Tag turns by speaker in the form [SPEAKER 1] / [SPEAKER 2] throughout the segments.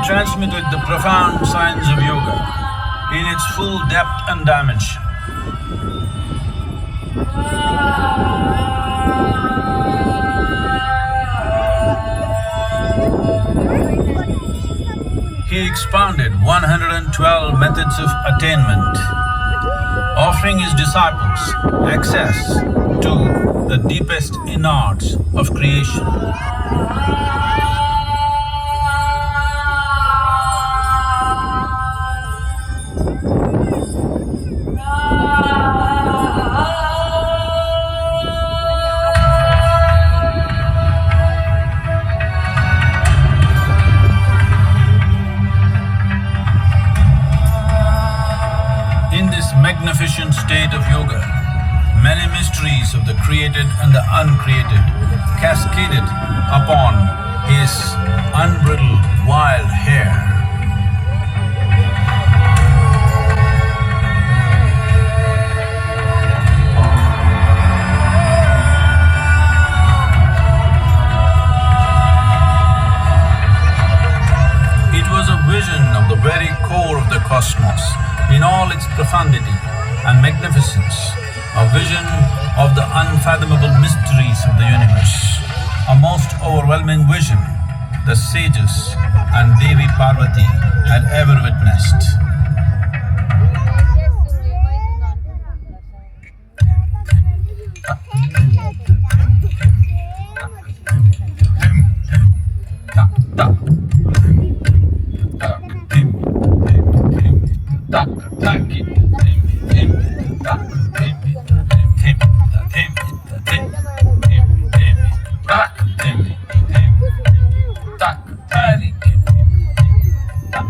[SPEAKER 1] transmitted the profound science of yoga in its full depth and dimension. He expounded 112 methods of attainment, offering his disciples access to the deepest innards of creation. In this magnificent state of yoga, many mysteries of the created and the uncreated cascaded upon his unbridled wild hair. It was a vision of the very core of the cosmos in all its profundity and magnificence, a vision of the unfathomable mysteries of the universe, a most overwhelming vision the sages and Devi Parvati had ever witnessed.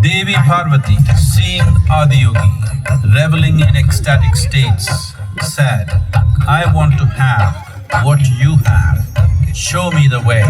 [SPEAKER 1] Devi Parvati, seeing Adiyogi reveling in ecstatic states, said, "I want to have what you have. Show me the way."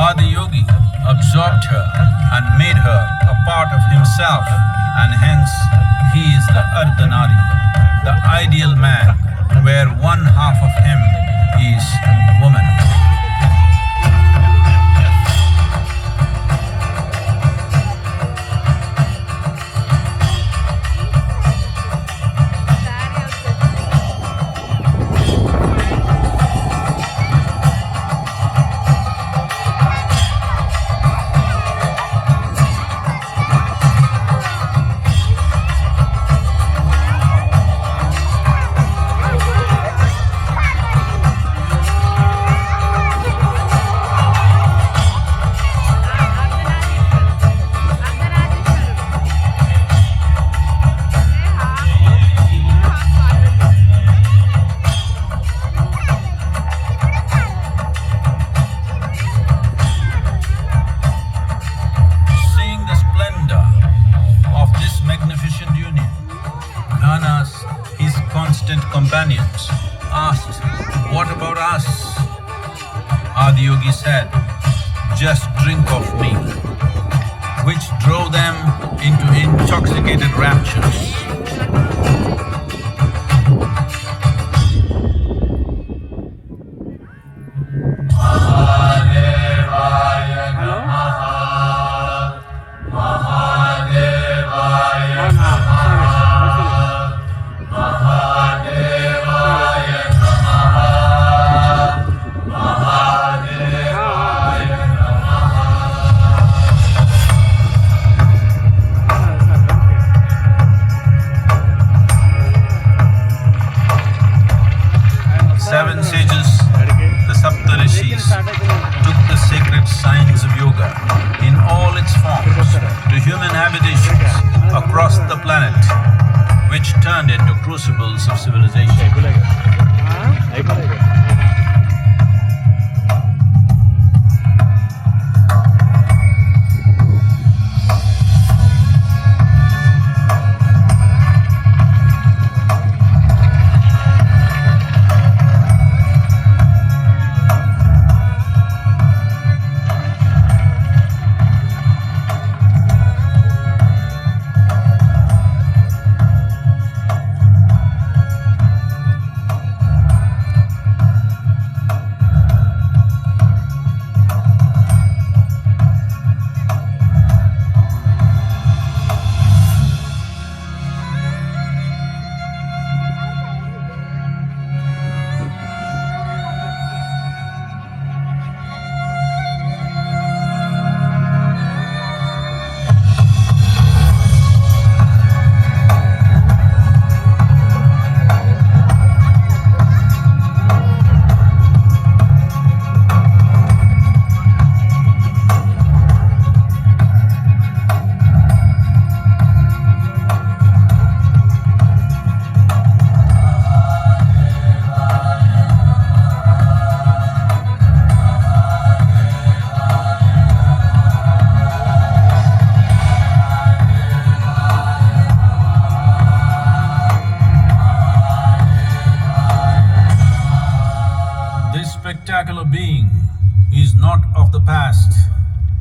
[SPEAKER 1] Adiyogi absorbed her and made her a part of himself, and hence he is the Ardhanari, the ideal man, where one half of him is woman. Companions asked, "What about us?" Adiyogi said, "Just drink of me," which drove them into intoxicated raptures. in all its forms to human habitations across the planet, which turned into crucibles of civilization. This spectacular being is not of the past,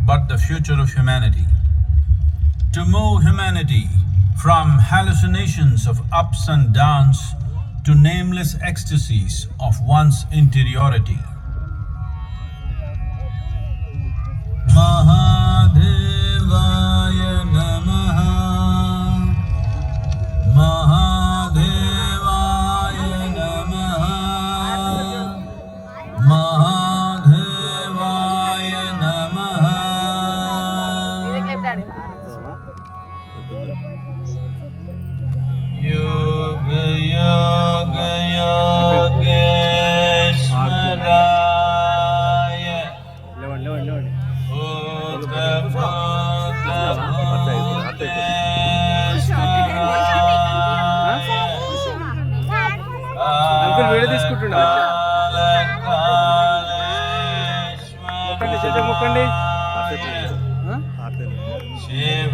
[SPEAKER 1] but the future of humanity. To move humanity from hallucinations of ups and downs to nameless ecstasies of one's interiority. Mahadevaya Namaha. Mahadevaya Namaha. Mahadevaya Namaha. Yoga Yoga Yogeshwaraya Bhuta Bhuta
[SPEAKER 2] uncle video తీసుకుంటున్నా మొక్కండి చేత మొక్కండి
[SPEAKER 1] Shiva